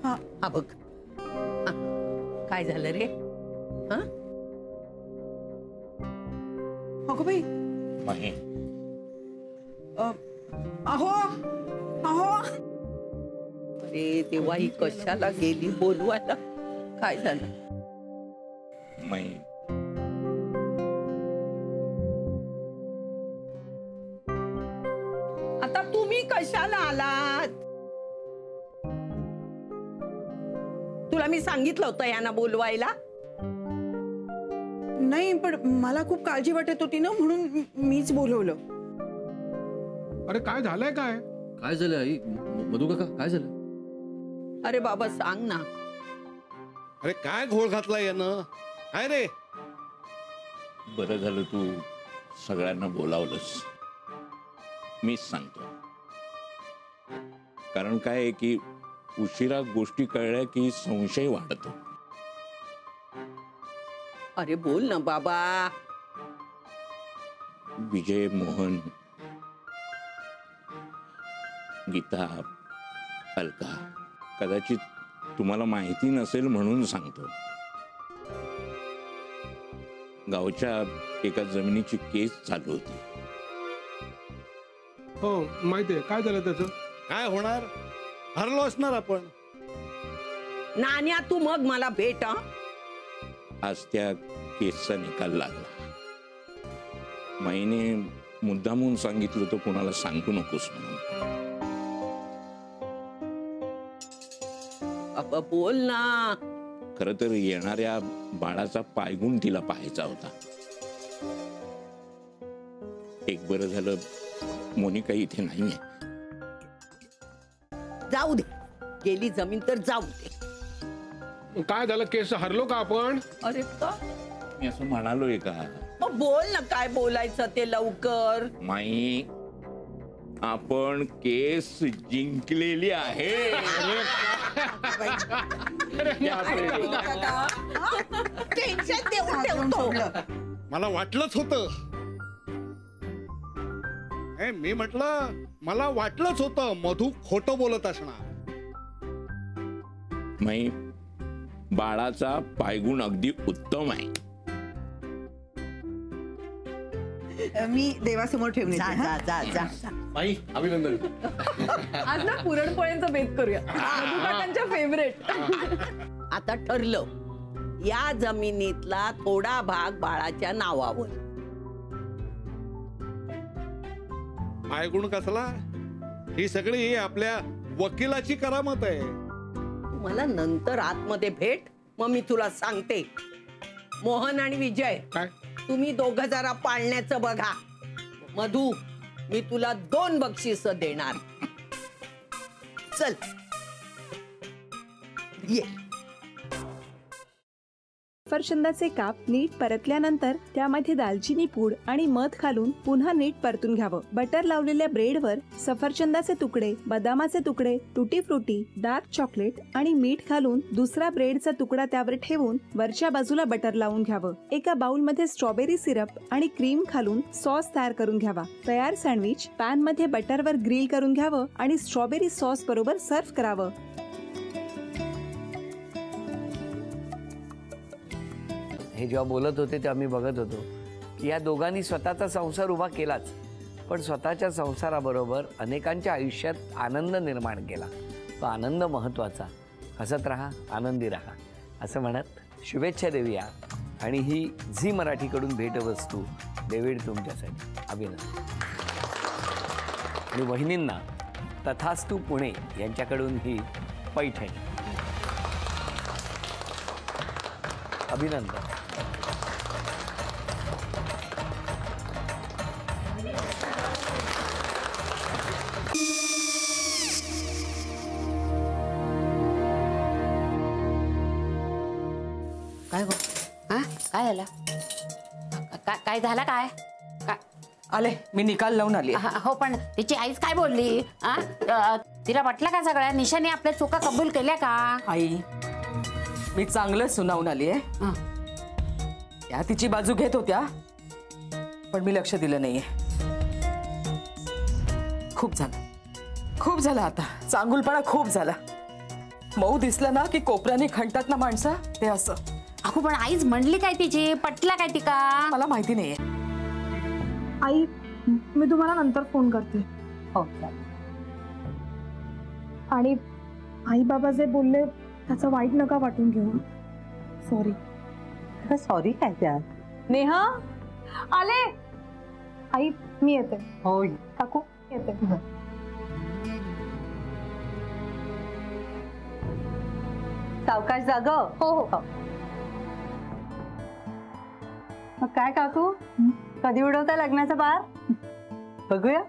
हा बघ, काय झालं रे? हा अगं बाई, अहो अहो, अरे देवा, ही कशाला गेली बोलवायला? काय झालं? आता तुम्ही कशाला आलात? तुला मी सांगितलं होतं यांना बोलवायला. नाही, पण मला खूप काळजी वाटत होती ना, म्हणून मीच बोलवलं. अरे काय झालंय? काय काय झालं आई? मधु काका काय झालं? अरे बाबा सांग ना. अरे काय घोळ घातला यानं? काय रे? बरं झालं तू सगळ्यांना बोलावलंस. मीच सांगतो. कारण काय आहे की उशिरा गोष्टी कळल्या की संशय वाढतो. अरे बोल ना बाबा. विजय, मोहन, गीता, अलका, कदाचित तुम्हाला माहिती नसेल म्हणून सांगतो. गावच्या एका जमिनीची केस चालू होती. हो माहितीये. काय झालं त्याचं? काय होणार? हरलो असणार आपण. नान्या, तू मग मला भेट. आज त्या केसचा निकाल लागला. माईने मुद्दामून सांगितलं तर कोणाला सांगू नकोस म्हणून. अब बोल ना. खर तर येणाऱ्या बाळाचा पायगुण तिला पाहायचा होता. एक बरं झालं मोनिका इथे नाहीये. जाऊ दे, गेली जमीन तर जाऊ दे. काय झालं? केस हरलो का आपण? अरे का? मी असं म्हणालोय का? मग बोल ना, काय बोलायचं ते लवकर. माई, आपण केस जिंकलेली आहे. टेन्शन देऊन ठेवतो. मला वाटलंच होतं. मी म्हटलं मला वाटलंच होतं मधू खोटं बोलत असणार. माई, बाळाचा पायगुण अगदी उत्तम आहे. मी देवासमोर ठेवणे. जा जा जा जा. माई अभिनंदन. आज ना पुरणपोळ्यांचा बेत करूया. मधु काकांच्या फेवरेट. आता ठरलं, या जमिनीतला थोडा भाग बाळाच्या नावावर. पायगुण कसला? ही सगळी आपल्या वकिलाची करामत आहे. मला नंतर आतमध्ये भेट, मग मी तुला सांगते. मोहन आणि विजय, काय? तुम्ही दोघं जरा पाळण्याचं बघा. मधु, मी तुला 2 बक्षीस देणार. चल ये. सफरचंदाचे काप नीट परतल्यानंतर त्यामध्ये दालचिनी पूड आणि मध घालून पुन्हा नीट परतून घ्यावं. बटर लावलेल्या ब्रेडवर सफरचंदाचे तुकडे, बदामाचे तुकडे, टुटी फ्रुटी, डार्क चॉकलेट आणि मीठ घालून दुसरा ब्रेडचा तुकडा त्यावर ठेवून वरच्या बाजूला बटर लावून घ्यावं. एका बाउलमध्ये स्ट्रॉबेरी सिरप आणि क्रीम घालून सॉस तयार करून घ्यावा. तयार सँडविच पॅन मध्ये बटरवर ग्रिल करून घ्यावं आणि स्ट्रॉबेरी सॉस बरोबर सर्व्ह करावं. हे जेव्हा बोलत होते तेव्हा मी बघत होतो की या दोघांनी स्वतःचा संसार उभा केलाच, पण स्वतःच्या संसाराबरोबर अनेकांच्या आयुष्यात आनंद निर्माण केला. तो आनंद महत्त्वाचा. हसत राहा, आनंदी राहा असं म्हणत शुभेच्छा देऊया. आणि ही झी मराठीकडून भेटवस्तू डेव्हिड तुमच्यासाठी. अभिनंदन. आणि वहिनींना तथास्तू पुणे यांच्याकडून ही पैठणी. अभिनंदन. काय गो? हा काय झालं? काय झालं? काय आले, मी निकाल लावून आली. हो, पण तिची आईच काय बोलली? तिला वाटलं का सगळ्या निशाने आपल्या चुका कबूल केल्या का? आई, मी चांगलं सुनावून आली आहे. त्या तिची बाजू घेत होत्या, पण मी लक्ष दिलं नाहीये. खूप झालं आता. चांगुलपणा खूप झाला. मऊ दिसलं ना की कोपऱ्याने खणतात ना माणसं, ते असं. अहो पण आईच म्हणली काय तिची, पटला काय तिका? मला माहिती नाहीये. आई मी तुम्हाला नंतर फोन करते. हो आणि आई बाबा जे बोलले त्याचं वाईट नका वाटून घेऊ. सॉरी. सॉरी काय त्या. नेहा आले. आई मी येते. हो काकू येते. सावकाश जाग. हो हो. काय काकू, कधी उडवता लग्नाचा बार? बघूया.